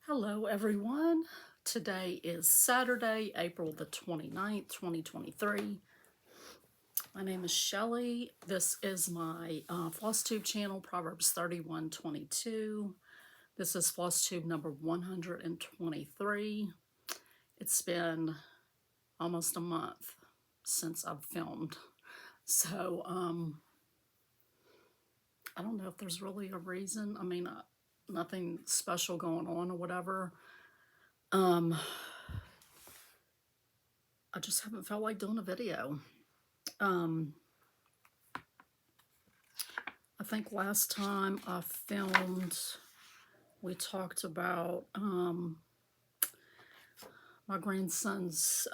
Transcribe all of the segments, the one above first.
Hello everyone. Today is Saturday, April the 29th, 2023. My name is Shelly. This is my FlossTube channel, Proverbs 31:22. This is FlossTube number 123. It's been almost a month since I've filmed. So, I don't know if there's really a reason. Nothing special going on or whatever. I just haven't felt like doing a video. I think last time I filmed, we talked about my grandson's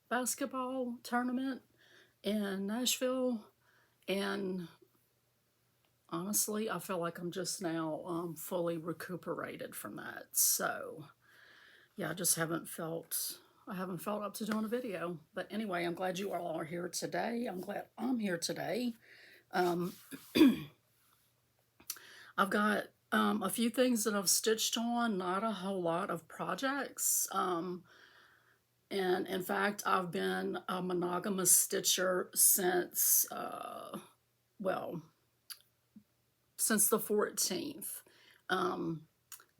basketball tournament in Nashville, and honestly, I feel like I'm just now fully recuperated from that. So, yeah, I haven't felt up to doing a video. But anyway, I'm glad you all are here today. I'm glad I'm here today. I've got a few things that I've stitched on, not a whole lot of projects. And in fact, I've been a monogamous stitcher since, since the 14th.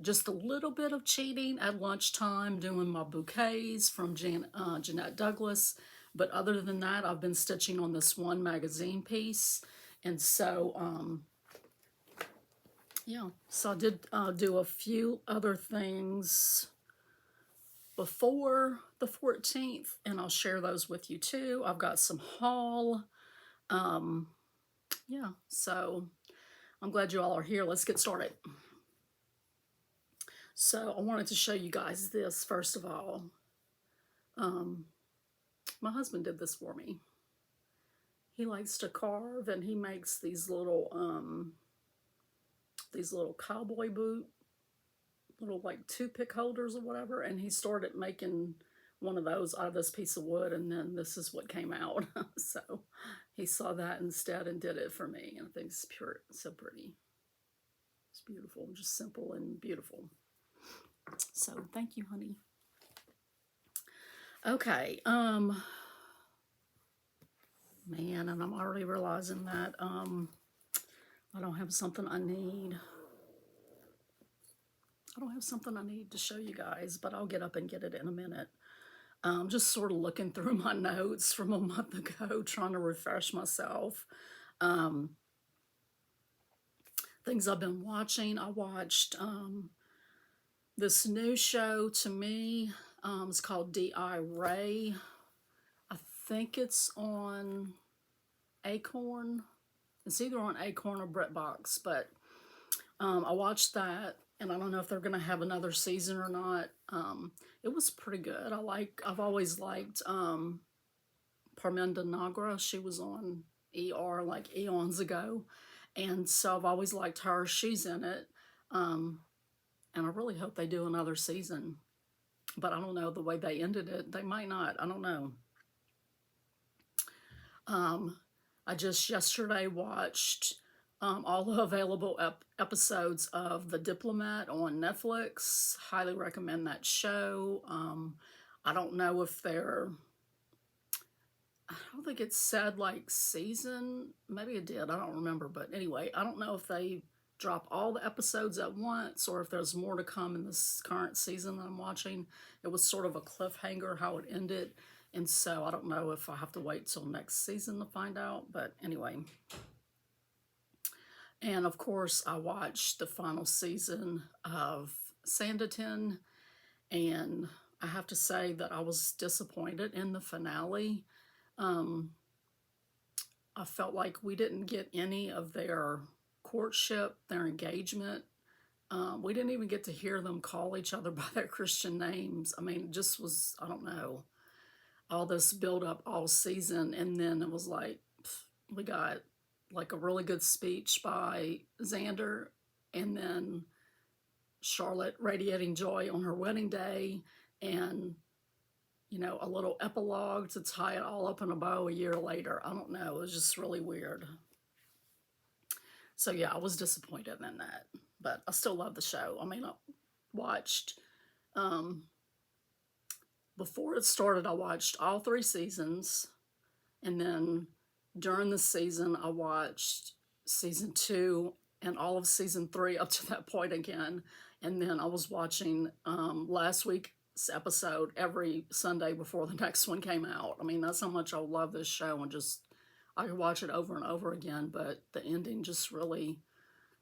Just a little bit of cheating at lunchtime doing my bouquets from Jeanette Douglas. But other than that, I've been stitching on this one magazine piece. And so, yeah, so I did do a few other things before the 14th, and I'll share those with you too. I've got some haul. Yeah, so I'm glad you all are here. Let's get started. So I wanted to show you guys this first of all. My husband did this for me. He likes to carve, and he makes these little cowboy boot, little like toothpick holders or whatever, and he started making one of those out of this piece of wood, and then this is what came out. So he saw that instead and did it for me, and I think it's so pretty. It's beautiful, just simple and beautiful. So thank you, honey. Okay, man, and I'm already realizing that I don't have something I need. I don't have something I need to show you guys, but I'll get up and get it in a minute. Just sort of looking through my notes from a month ago, trying to refresh myself. Things I've been watching. I watched this new show to me. It's called D.I. Ray. I think it's on Acorn. It's either on Acorn or BritBox, but I watched that, and I don't know if they're going to have another season or not. It was pretty good. I've always liked Parminda Nagra. She was on ER like eons ago, and so I've always liked her. She's in it, and I really hope they do another season. But I don't know, the way they ended it, they might not. I don't know. I just yesterday watched all the available episodes of The Diplomat on Netflix. Highly recommend that show. I don't know if I don't think it said like season. Maybe it did. I don't remember. But anyway, I don't know if they drop all the episodes at once or if there's more to come in this current season that I'm watching. It was sort of a cliffhanger how it ended. And so I don't know if I have to wait till next season to find out. But anyway. And of course, I watched the final season of Sanditon, and I have to say that I was disappointed in the finale. I felt like we didn't get any of their courtship, their engagement. We didn't even get to hear them call each other by their Christian names. I mean, it just was, I don't know, all this build up all season, and then it was like, we got like a really good speech by Xander, and then Charlotte radiating joy on her wedding day, and you know, a little epilogue to tie it all up in a bow a year later. I don't know, it was just really weird. So yeah, I was disappointed in that, but I still love the show. I mean, watched, before it started, I watched all 3 seasons. And then during the season, I watched season 2 and all of season 3 up to that point again. And then I was watching last week's episode every Sunday before the next one came out. I mean, that's how much I love this show, and just I could watch it over and over again. But the ending just really,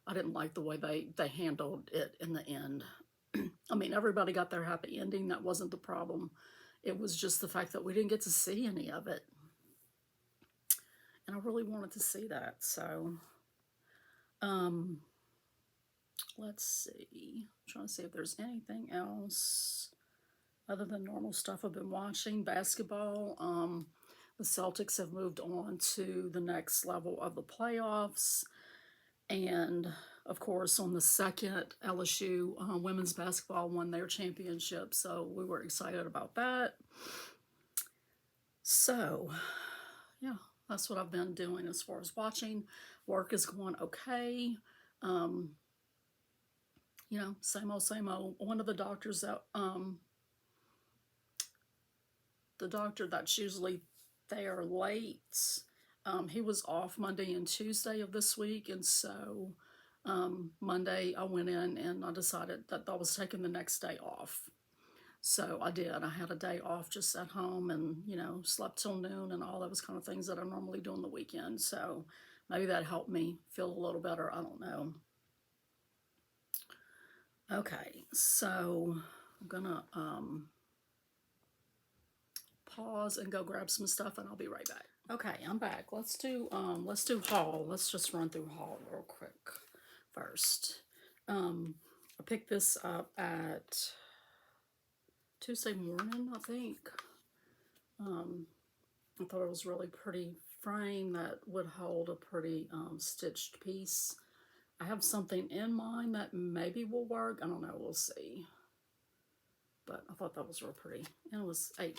I didn't like the way they handled it in the end. I mean, everybody got their happy ending. That wasn't the problem. It was just the fact that we didn't get to see any of it. And I really wanted to see that. So, let's see. I'm trying to see if there's anything else other than normal stuff I've been watching. Basketball. The Celtics have moved on to the next level of the playoffs. And of course, on the second, LSU women's basketball won their championship. So we were excited about that. So, yeah, that's what I've been doing as far as watching. Work is going okay. You know, same old, same old. One of the doctors that, the doctor that's usually there late, he was off Monday and Tuesday of this week. And so Monday I went in and I decided that I was taking the next day off. So I did. I had a day off just at home and, you know, slept till noon and all those kind of things that I normally do on the weekend. So maybe that helped me feel a little better. I don't know. Okay, so I'm gonna pause and go grab some stuff, and I'll be right back. Okay, I'm back. Let's do haul. Let's just run through haul real quick first. I picked this up at Tuesday morning, I think. I thought it was really pretty frame that would hold a pretty stitched piece. I have something in mind that maybe will work. I don't know. We'll see. But I thought that was real pretty. And it was $8.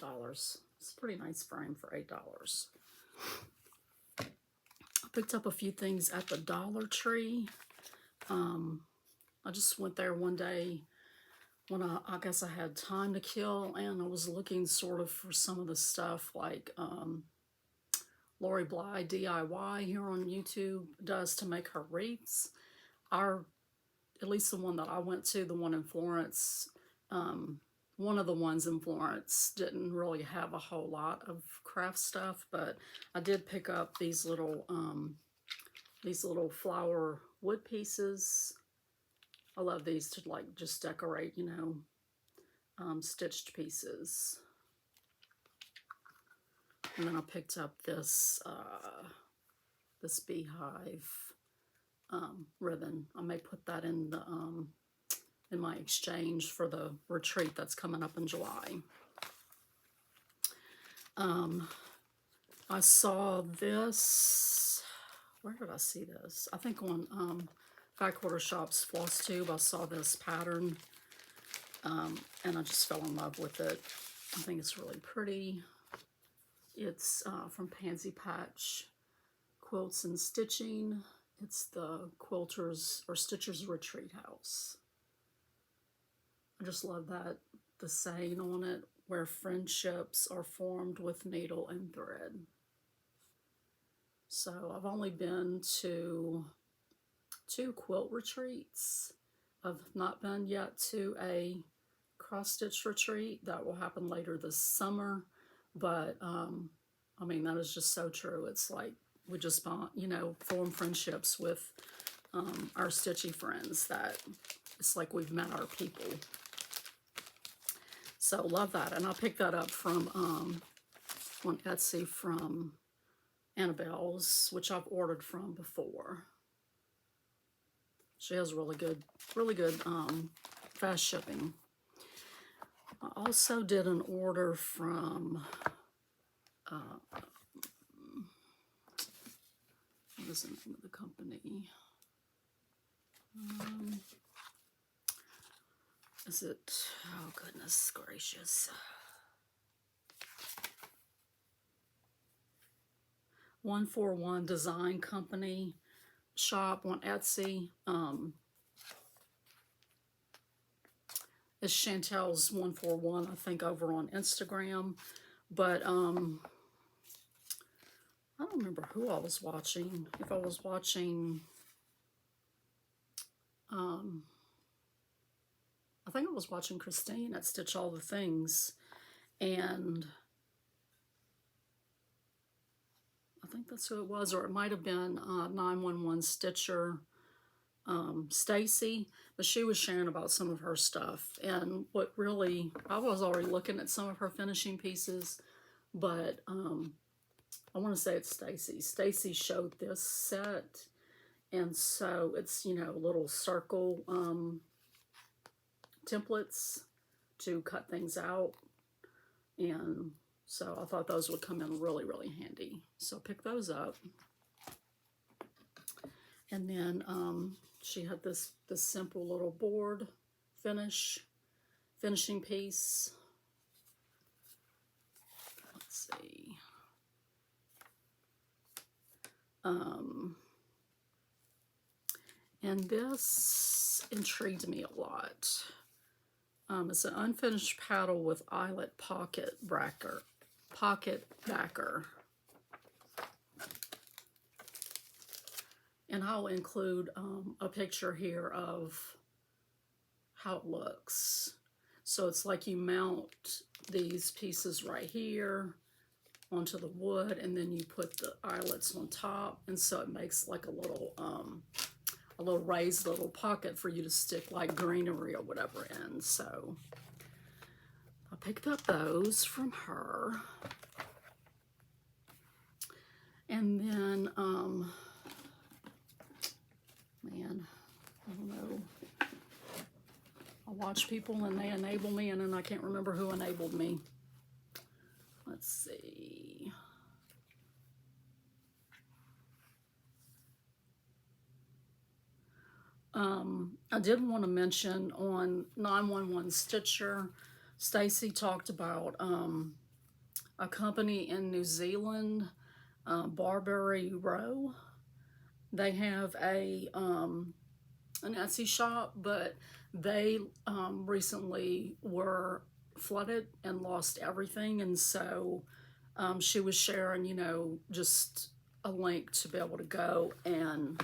It's a pretty nice frame for $8. I picked up a few things at the Dollar Tree. I just went there one day when I guess I had time to kill, and I was looking sort of for some of the stuff like Lori Bly DIY here on YouTube does to make her wreaths. At least the one that I went to, the one in Florence, one of the ones in Florence didn't really have a whole lot of craft stuff, but I did pick up these little flower wood pieces. I love these to like just decorate, you know, stitched pieces. And then I picked up this this beehive ribbon. I may put that in the in my exchange for the retreat that's coming up in July. I saw this. Where did I see this? I think on Fat Quarter Shop's FlossTube. I saw this pattern, and I just fell in love with it. I think it's really pretty. It's from Pansy Patch Quilts and Stitching. It's the Quilters or Stitchers Retreat House. I just love that, the saying on it, where friendships are formed with needle and thread. So I've only been to 2 quilt retreats. I've not been yet to a cross-stitch retreat. That will happen later this summer. But, I mean, that is just so true. It's like we just, you know, form friendships with our stitchy friends that it's like we've met our people. So love that. And I picked that up from on Etsy from Annabelle's, which I've ordered from before. She has really good fast shipping. I also did an order from, what is the name of the company? Is it, oh goodness gracious. 141 Design Company shop on Etsy. It's Chantel's 141, I think, over on Instagram. But I don't remember who I was watching. If I was watching, I think I was watching Christine at Stitch All the Things, and I think that's who it was, or it might have been 911 Stitcher, Stacy, but she was sharing about some of her stuff. And what really, I was already looking at some of her finishing pieces, but I want to say it's Stacy. Stacy showed this set, and so it's, you know, little circle templates to cut things out, and so I thought those would come in really, really handy. So pick those up. And then she had this simple little board finishing piece. Let's see. And this intrigued me a lot. It's an unfinished paddle with eyelet pocket backer. And I'll include a picture here of how it looks. So it's like you mount these pieces right here onto the wood, and then you put the eyelets on top, and so it makes like a little raised little pocket for you to stick like greenery or whatever in. So I picked up those from her. And then, man, I don't know. I watch people and they enable me, and then I can't remember who enabled me. Let's see. I did want to mention on 911 Stitcher, Stacy talked about a company in New Zealand, Barbary Row. They have an Etsy shop, but they recently were flooded and lost everything, and so she was sharing, you know, just a link to be able to go and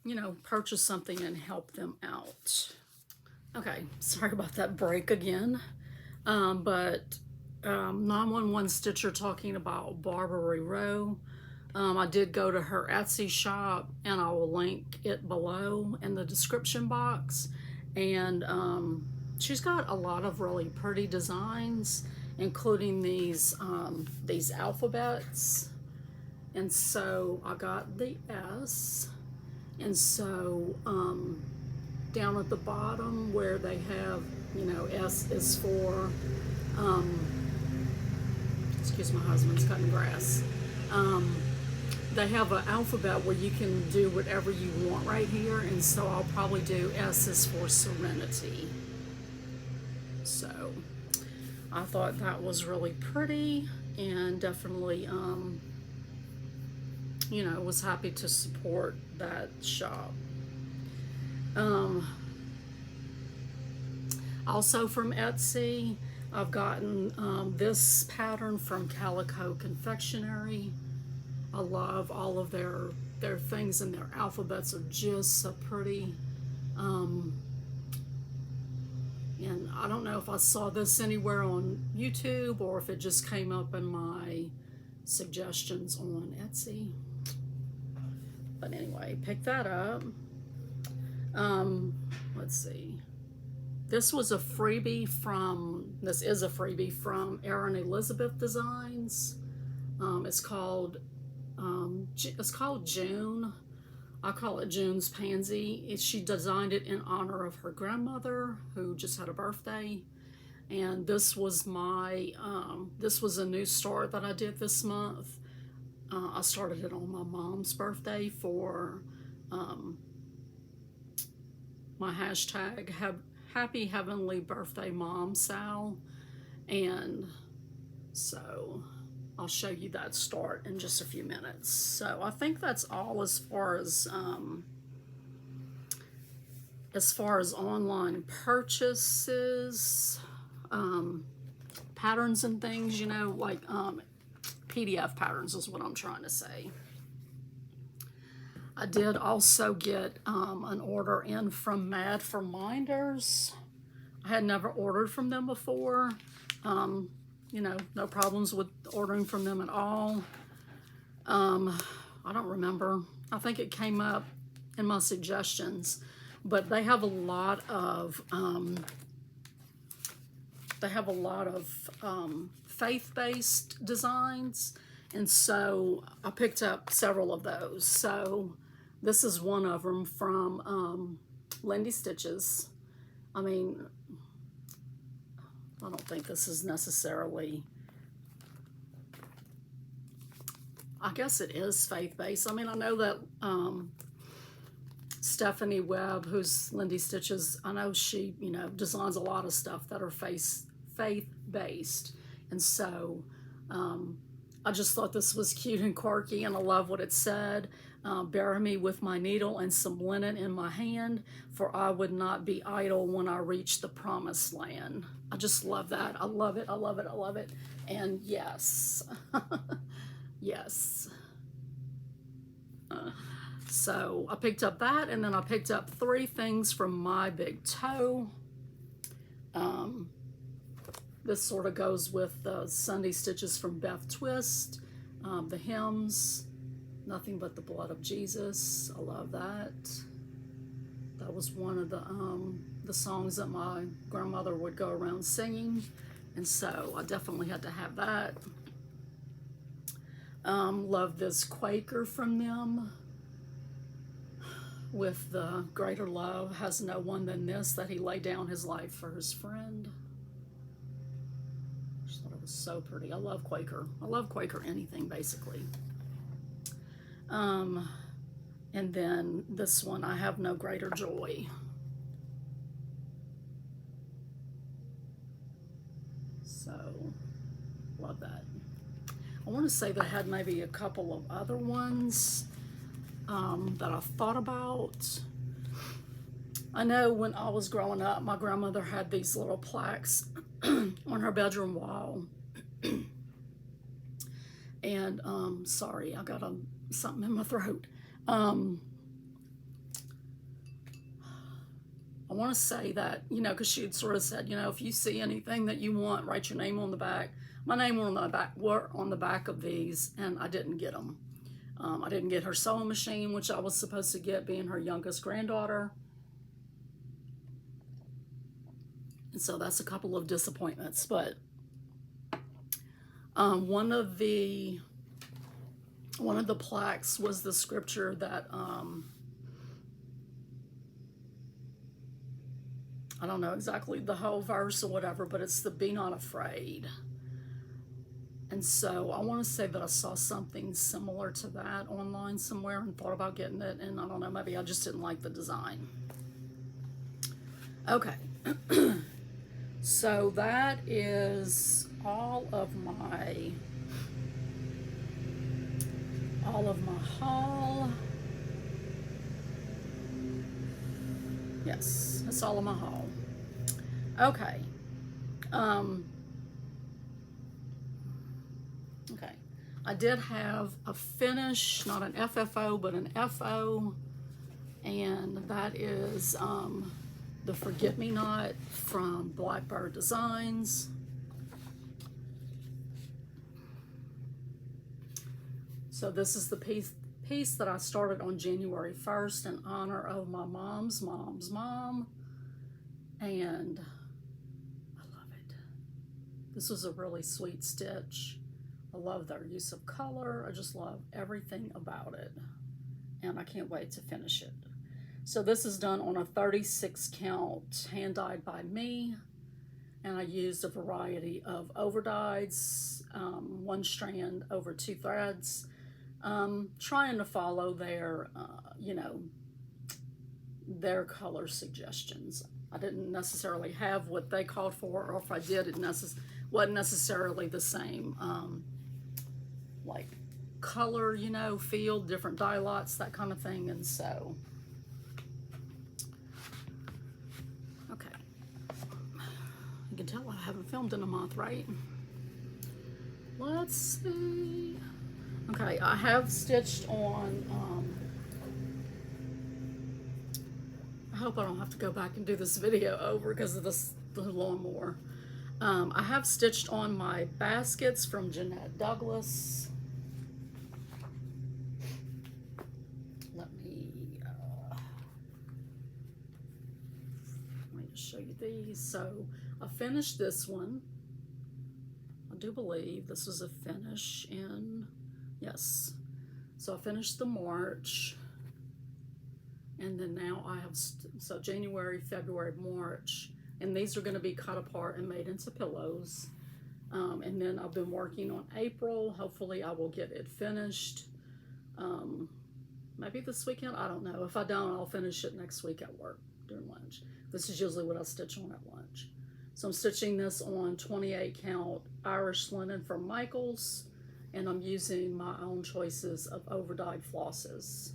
you know, purchase something and help them out. Okay, sorry about that break again. But 911 Stitcher talking about Barbary Row. I did go to her Etsy shop, and I will link it below in the description box. And she's got a lot of really pretty designs, including these alphabets. And so I got the S. And so down at the bottom where they have, you know, S is for, excuse my husband's cutting grass. They have an alphabet where you can do whatever you want right here. And so I'll probably do S is for serenity. So I thought that was really pretty, and definitely, you know, was happy to support that shop. Also from Etsy, I've gotten this pattern from Calico Confectionery. I love all of their things, and their alphabets are just so pretty. And I don't know if I saw this anywhere on YouTube or if it just came up in my suggestions on Etsy. But anyway, pick that up. Let's see. This is a freebie from Erin Elizabeth Designs. It's called June. I call it June's Pansy. She designed it in honor of her grandmother, who just had a birthday. And this was this was a new start that I did this month. I started it on my mom's birthday for my hashtag Happy Heavenly Birthday Mom Sal. And so I'll show you that start in just a few minutes. So I think that's all as far as as far as online purchases, patterns and things, you know, like PDF patterns is what I'm trying to say. I did also get an order in from Mad for Minders. I had never ordered from them before. You know, no problems with ordering from them at all. I don't remember. I think it came up in my suggestions, but they have a lot of faith-based designs, and so I picked up several of those. So this is one of them from Lindy Stitches. I mean, I don't think this is necessarily, I guess it is faith-based. I mean, I know that Stephanie Webb, who's Lindy Stitches, I know she, you know, designs a lot of stuff that are faith-based. And so I just thought this was cute and quirky, and I love what it said. Bury me with my needle and some linen in my hand, for I would not be idle when I reach the promised land. I just love that. I love it. I love it. I love it. And yes, yes. So I picked up that, and then I picked up 3 things from My Big Toe. This sort of goes with the Sunday Stitches from Beth Twist, the hymns, Nothing But the Blood of Jesus. I love that. That was one of the songs that my grandmother would go around singing, and so I definitely had to have that. Love this Quaker from them, with the greater love has no one than this, that he laid down his life for his friend. I just thought it was so pretty. I love Quaker. I love Quaker anything, basically. And then this one, I Have No Greater Joy. So, love that. I want to say that I had maybe a couple of other ones that I thought about. I know when I was growing up, my grandmother had these little plaques on her bedroom wall. And sorry, I got something in my throat. I want to say that, you know, because she had sort of said, you know, if you see anything that you want, write your name on the back. My name were on the back of these, and I didn't get them. I didn't get her sewing machine, which I was supposed to get, being her youngest granddaughter. And so that's a couple of disappointments. But one of the plaques was the scripture that I don't know exactly the whole verse or whatever, but it's the "Be Not Afraid." And so I want to say that I saw something similar to that online somewhere and thought about getting it, and I don't know, maybe I just didn't like the design. Okay. So that is all of my haul. Yes, that's all of my haul. Okay. Okay. I did have a finish, not an FFO, but an FO, and that is the Forget Me Not from Blackbird Designs. So this is the piece that I started on January 1st in honor of my mom's mom, and I love it. This was a really sweet stitch. I love their use of color. I just love everything about it, and I can't wait to finish it. So this is done on a 36 count hand dyed by me, and I used a variety of over dyes, 1 strand over 2 threads, trying to follow their, you know, their color suggestions. I didn't necessarily have what they called for, or if I did, it wasn't necessarily the same, like color, you know, field, different dye lots, that kind of thing. And so Okay. You can tell I haven't filmed in a month, right? Let's see. Okay, I have stitched on, I hope I don't have to go back and do this video over because of the lawnmower. I have stitched on my baskets from Jeanette Douglas. Let me just show you these. So I finished this one. I do believe this was a finish in, yes. So I finished the March. And then now I have, so January, February, March, and these are going to be cut apart and made into pillows. And then I've been working on April. Hopefully I will get it finished. Maybe this weekend, I don't know. If I don't, I'll finish it next week at work during lunch. This is usually what I stitch on at lunch. So I'm stitching this on 28 count Irish linen from Michaels, and I'm using my own choices of overdyed flosses.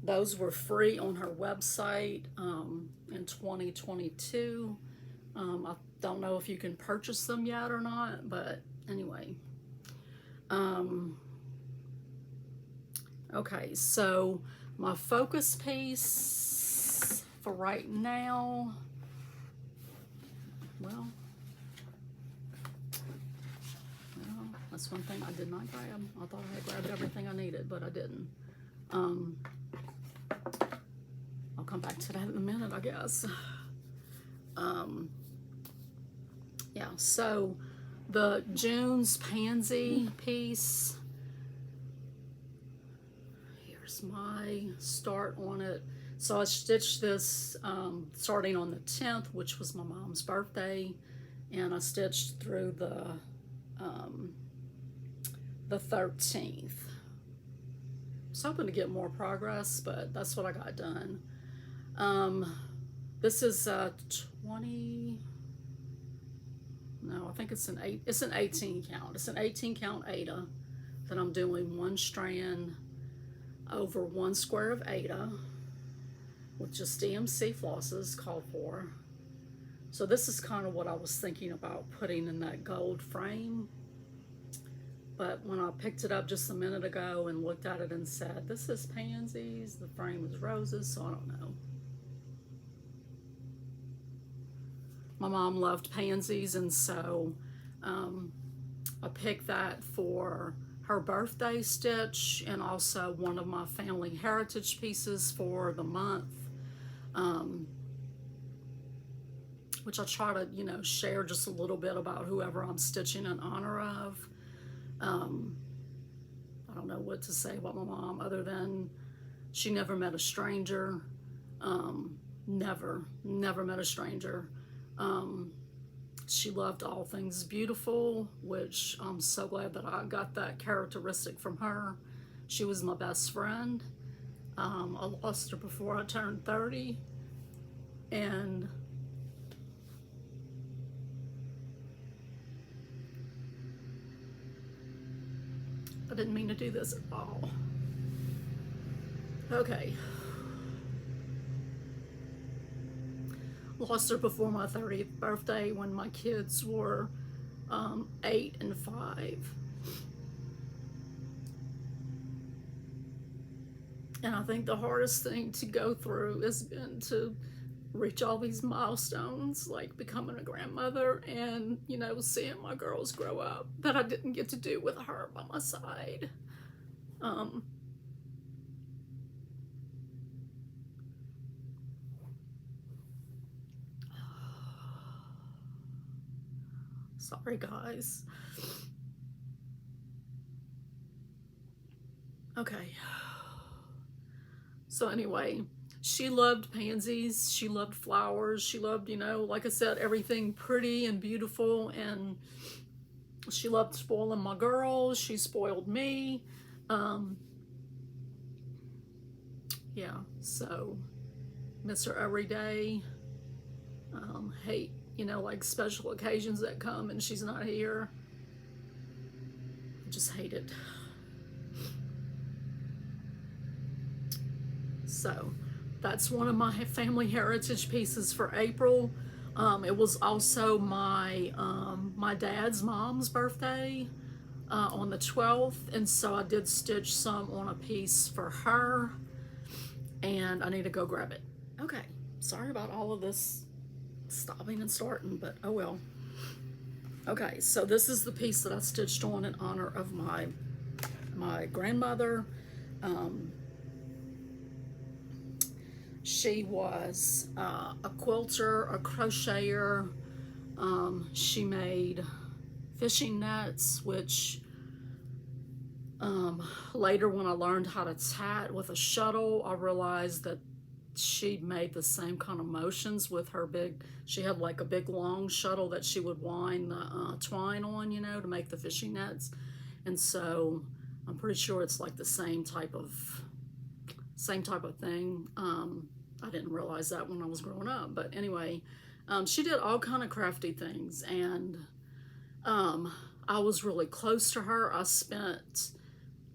Those were free on her website in 2022. I don't know if you can purchase them yet or not, but anyway. Okay, so my focus piece for right now, well, that's one thing I did not grab. I thought I had grabbed everything I needed, but I didn't. I'll come back to that in a minute, I guess. Yeah, so the June's Pansy piece, here's my start on it. So I stitched this starting on the 10th, which was my mom's birthday, and I stitched through the 13th. I was hoping to get more progress, but that's what I got done. This is 20, no, I think it's an 18 count. It's an 18 count Aida that I'm doing one strand over one square of Aida with just DMC flosses called for. So this is kind of what I was thinking about putting in that gold frame. But when I picked it up just a minute ago and looked at it and said, this is pansies, the frame is roses, so I don't know. My mom loved pansies, and so I picked that for her birthday stitch and also one of my family heritage pieces for the month, which I try to, you know, share just a little bit about whoever I'm stitching in honor of. I don't know what to say about my mom other than she never met a stranger. Never met a stranger. She loved all things beautiful, which I'm so glad that I got that characteristic from her. She was my best friend. I lost her before I turned 30, and I didn't mean to do this at all. Okay. Lost her before my 30th birthday when my kids were 8 and 5. And I think the hardest thing to go through has been to reach all these milestones, like becoming a grandmother and, you know, seeing my girls grow up that I didn't get to do with her by my side. Sorry, guys. Okay. So anyway, she loved pansies, she loved flowers, she loved, you know, like I said, everything pretty and beautiful, and she loved spoiling my girls. She spoiled me. Yeah, so miss her every day. Hate, you know, like special occasions that come and she's not here. I just hate it. So That's one of my family heritage pieces for April. It was also my dad's mom's birthday on the 12th, and so I did stitch some on a piece for her, and I need to go grab it. Okay, sorry about all of this stopping and starting, but oh well. Okay, so this is the piece that I stitched on in honor of my grandmother. She was a quilter, a crocheter. She made fishing nets, which later when I learned how to tat with a shuttle, I realized that she made the same kind of motions with her she had like a big long shuttle that she would wind the twine on, you know, to make the fishing nets. And so I'm pretty sure it's like the same type of thing. I didn't realize that when I was growing up, but anyway, she did all kind of crafty things, and I was really close to her. I spent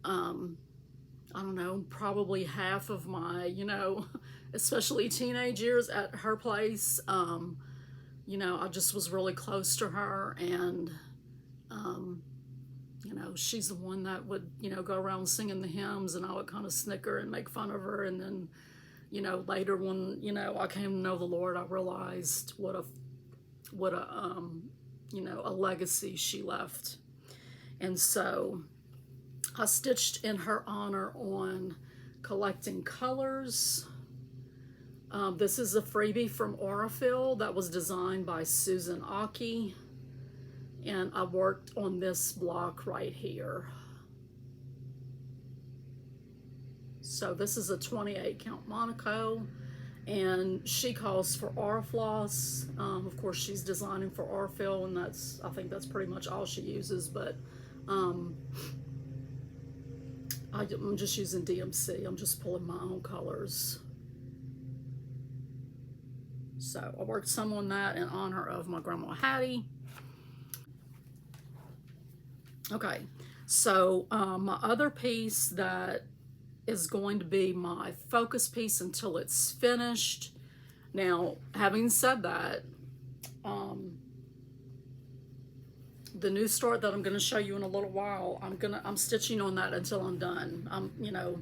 I don't know, probably half of my, you know, especially teenage years at her place. You know, I just was really close to her, and you know, she's the one that would, you know, go around singing the hymns, and I would kind of snicker and make fun of her. And then, you know, later when, you know, I came to know the Lord, I realized what a you know, a legacy she left. And so I stitched in her honor on collecting colors. This is a freebie from Aurifil that was designed by Susan Aki, and I worked on this block right here. So this is a 28 count Monaco, and she calls for Aurifloss. Of course, she's designing for Aurifil, and I think that's pretty much all she uses, but I'm just using DMC. I'm just pulling my own colors. So I worked some on that in honor of my grandma Hattie. Okay, so my other piece that is going to be my focus piece until it's finished. Now, having said that, the new start that I'm going to show you in a little while, I'm stitching on that until I'm done. You know,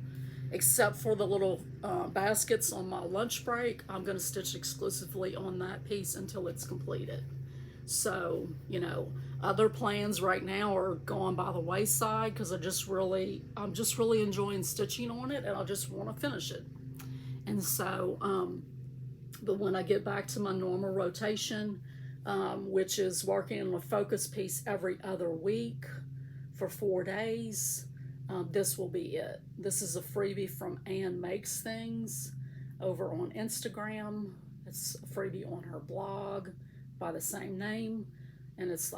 except for the little baskets on my lunch break, I'm going to stitch exclusively on that piece until it's completed. So, you know, other plans right now are going by the wayside because I'm just really enjoying stitching on it, and I just want to finish it. And so, but when I get back to my normal rotation, which is working on a focus piece every other week for 4 days, this will be it. This is a freebie from Ann Makes Things over on Instagram. It's a freebie on her blog by the same name, and it's the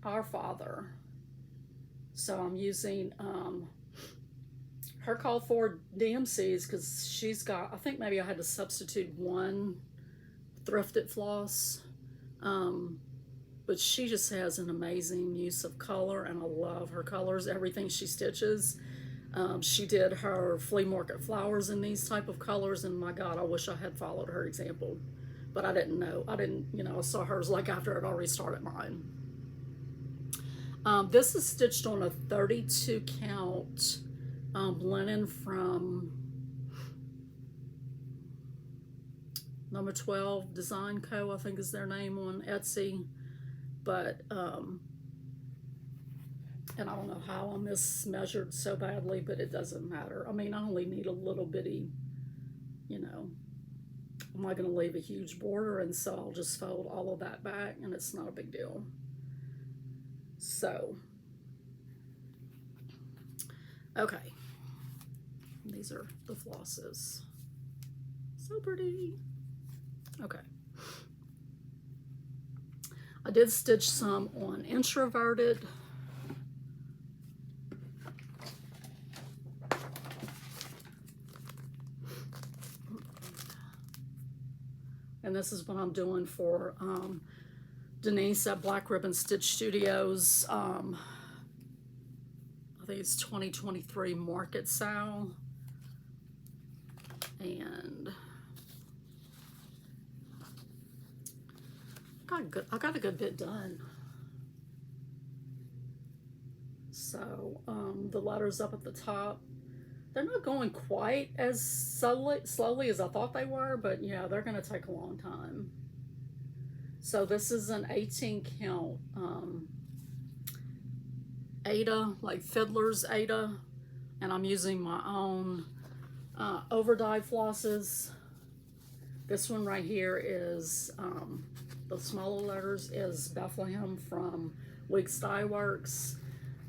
Our Father. So I'm using her call for DMCs because she's got, I think maybe I had to substitute one thrifted floss, but she just has an amazing use of color, and I love her colors, everything she stitches. She did her flea market flowers in these type of colors, and my God, I wish I had followed her example. But I didn't know. You know, I saw hers like after I'd already started mine. This is stitched on a 32 count linen from number 12 Design Co. I think is their name on Etsy. But, and I don't know how I mismeasured so badly, but it doesn't matter. I mean, I only need a little bitty, you know, I'm not going to leave a huge border, and so I'll just fold all of that back, and it's not a big deal. So, okay, these are the flosses. So pretty. Okay. I did stitch some on Introverted. And this is what I'm doing for Denise at Black Ribbon Stitch Studios. I think it's 2023 Market Sale. And I got a good bit done. So the letters up at the top, they're not going quite as slowly as I thought they were, but yeah, they're going to take a long time. So this is an 18 count Ada, like Fiddler's Ada, and I'm using my own overdyed flosses. This one right here is, the smaller letters is Bethlehem from Weeks Dye Works.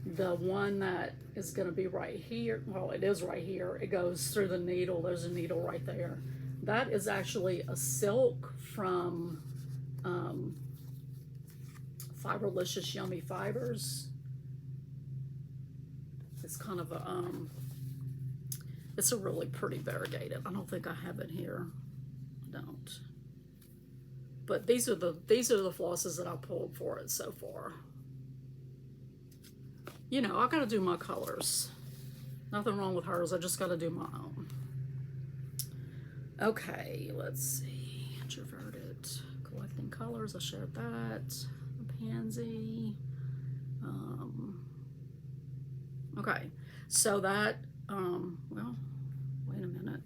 The one that is going to be right here, well, it is right here, it goes through the needle. There's a needle right there. That is actually a silk from Fiberlicious Yummy Fibers. It's kind of a, it's a really pretty variegated. I don't think I have it here. I don't. But these are the flosses that I pulled for it so far. You know, I gotta do my colors. Nothing wrong with hers, I just gotta do my own. Okay, let's see. Introverted. Collecting colors, I shared that. A pansy. Okay, so that, well, wait a minute.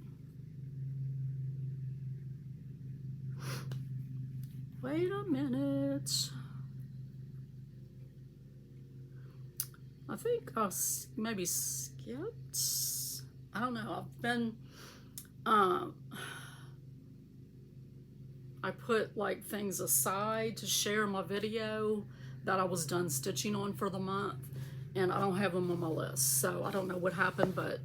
Wait a minute. I think I maybe skipped. I don't know. I've been, I put like things aside to share my video that I was done stitching on for the month, and I don't have them on my list. So I don't know what happened, but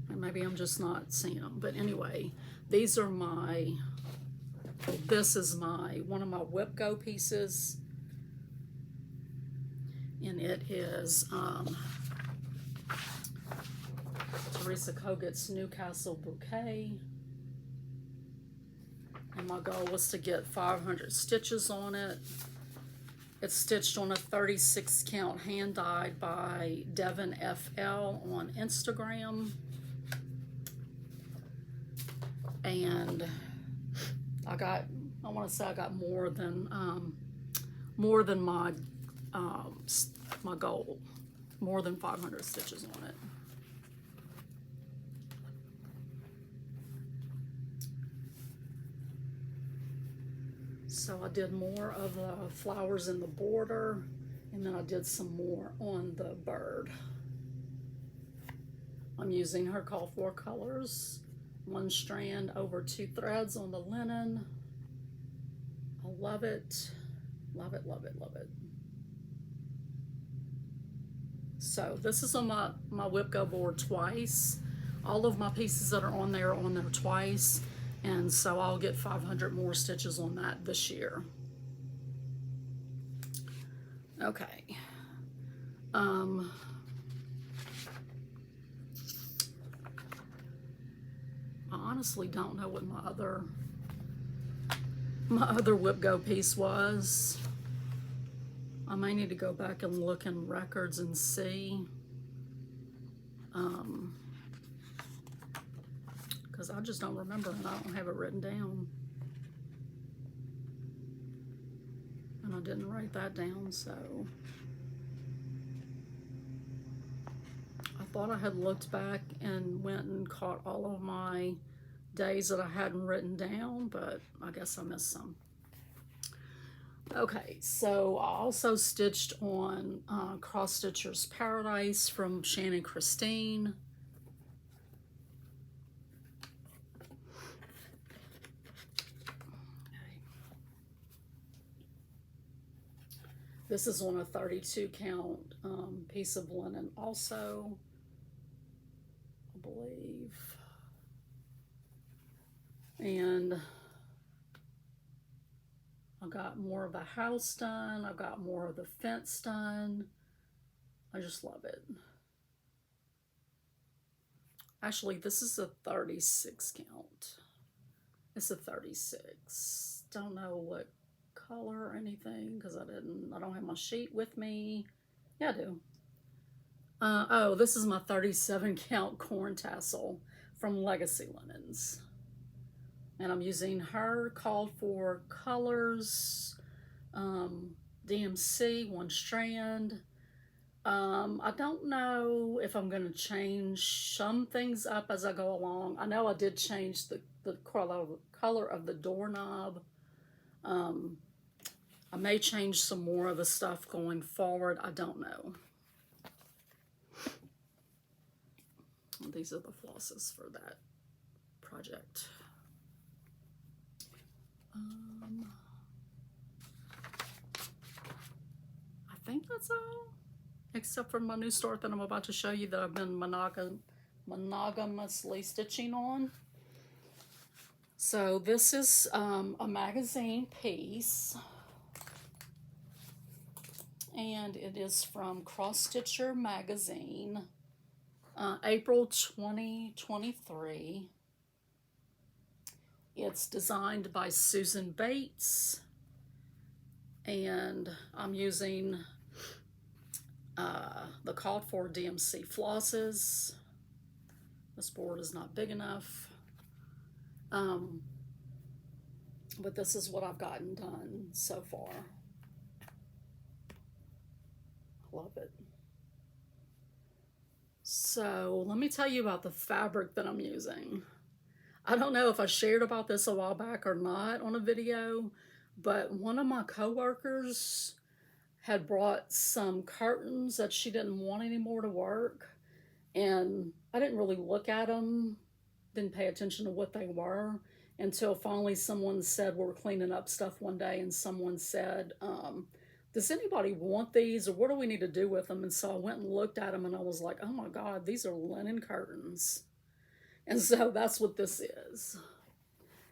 maybe I'm just not seeing them. But anyway, these are my, this is my, one of my Whip Go pieces. And it is Teresa Koget's Newcastle Bouquet. And my goal was to get 500 stitches on it. It's stitched on a 36 count hand dyed by Devin FL on Instagram. And I want to say I got more than my my goal, more than 500 stitches on it. So I did more of the flowers in the border, and then I did some more on the bird. I'm using her call for colors, 1 strand over 2 threads on the linen. I love it, love it, love it, love it. So this is on my Whip Go board twice. All of my pieces that are on there twice. And so I'll get 500 more stitches on that this year. Okay. I honestly don't know what my other Whip Go piece was. I may need to go back and look in records and see. Because I just don't remember and I don't have it written down. And I didn't write that down, so. I thought I had looked back and went and caught all of my days that I hadn't written down, but I guess I missed some. Okay, so I also stitched on Cross Stitcher's Paradise from Shannon Christine. Okay. This is on a 32 count piece of linen also, I believe. And I got more of the house done. I got more of the fence done. I just love it. Actually, this is a 36 count. It's a 36. Don't know what color or anything because I don't have my sheet with me. Yeah, I do. Oh, this is my 37 count corn tassel from Legacy Linens. And I'm using her called for colors, DMC, one strand. I don't know if I'm going to change some things up as I go along. I know I did change the color of the doorknob. Um, I may change some more of the stuff going forward. I don't know. These are the flosses for that project. I think that's all, except for my new start that I'm about to show you that I've been monogamously stitching on. So this is a magazine piece, and it is from Cross Stitcher magazine, April 2023. It's designed by Susan Bates, and I'm using the called for DMC flosses. This board is not big enough. But this is what I've gotten done so far. Love it. So let me tell you about the fabric that I'm using. I don't know if I shared about this a while back or not on a video, but one of my coworkers had brought some curtains that she didn't want anymore to work, and I didn't really look at them, didn't pay attention to what they were, until finally someone said, we were cleaning up stuff one day, and someone said, does anybody want these, or what do we need to do with them? And so I went and looked at them, and I was like, oh my God, these are linen curtains. And so that's what this is.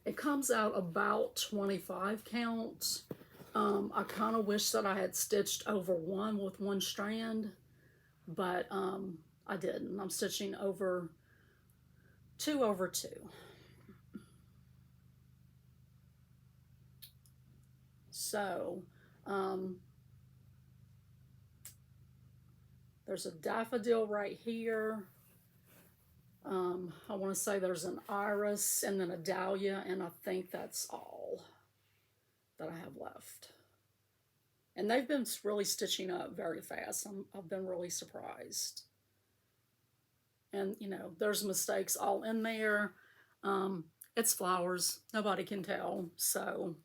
It comes out about 25 count. I kind of wish that I had stitched over one with one strand, but I didn't. I'm stitching over 2 over 2. So there's a daffodil right here. I want to say there's an iris and then a dahlia, and I think that's all that I have left. And they've been really stitching up very fast. I've been really surprised. And, you know, there's mistakes all in there. It's flowers. Nobody can tell. So,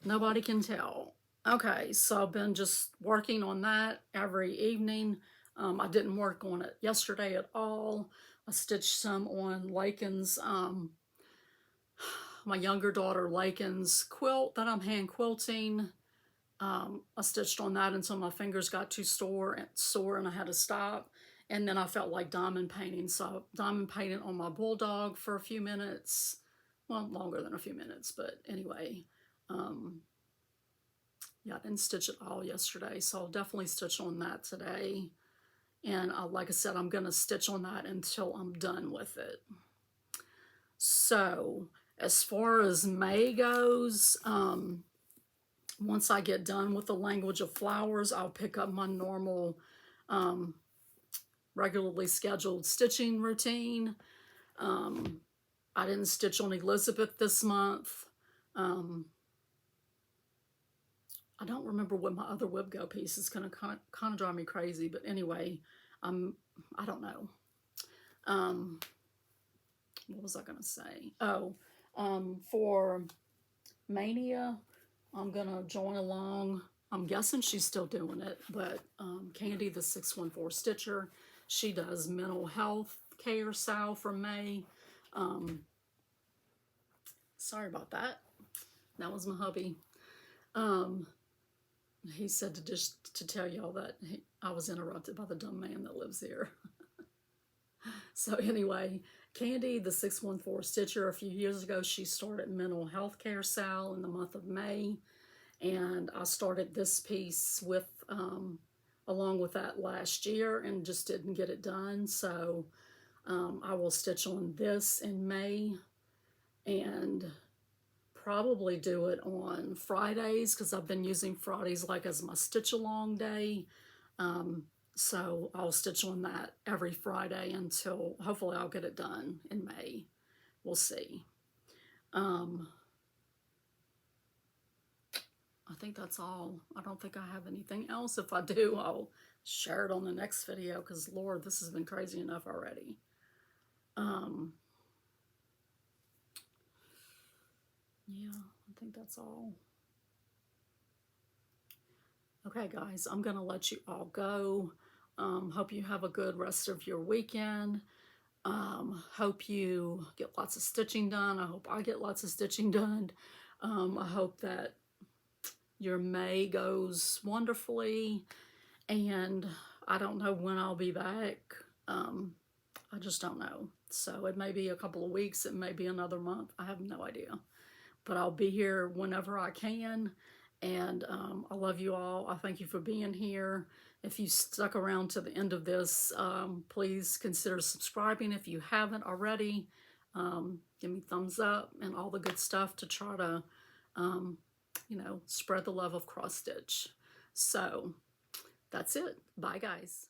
nobody can tell. Okay, so I've been just working on that every evening. I didn't work on it yesterday at all. I stitched some on Lakin's, my younger daughter Lakin's quilt that I'm hand quilting. I stitched on that until my fingers got too sore and I had to stop. And then I felt like diamond painting. So diamond painted on my bulldog for a few minutes. Well, longer than a few minutes, but anyway. Yeah, I didn't stitch it all yesterday, so I'll definitely stitch on that today. And like I said, I'm going to stitch on that until I'm done with it. So as far as May goes, once I get done with the language of flowers, I'll pick up my normal regularly scheduled stitching routine. I didn't stitch on Elizabeth this month. I don't remember what my other WebGo piece is. Going to kind of drive me crazy, but anyway, I don't know. What was I going to say? Oh, for Mania, I'm going to join along. I'm guessing she's still doing it, but Candy, the 614 Stitcher, she does mental health care sal for May. Sorry about that. That was my hubby. He said to tell y'all that I was interrupted by the dumb man that lives here. So anyway, Candy, the 614 Stitcher, a few years ago, she started mental health care sal in the month of May. And I started this piece with, along with that last year, and just didn't get it done. So I will stitch on this in May and probably do it on Fridays, because I've been using Fridays like as my stitch along day. So I'll stitch on that every Friday until hopefully I'll get it done in May. we'll see. I think that's all. I don't think I have anything else. If I do, I'll share it on the next video, because Lord, this has been crazy enough already. Yeah, I think that's all. Okay, guys, I'm going to let you all go. Hope you have a good rest of your weekend. Hope you get lots of stitching done. I hope I get lots of stitching done. I hope that your May goes wonderfully. And I don't know when I'll be back. I just don't know. So it may be a couple of weeks. It may be another month. I have no idea. But I'll be here whenever I can. And I love you all. I thank you for being here. If you stuck around to the end of this, please consider subscribing if you haven't already. Give me thumbs up and all the good stuff to try to, you know, spread the love of cross stitch. So that's it. Bye, guys.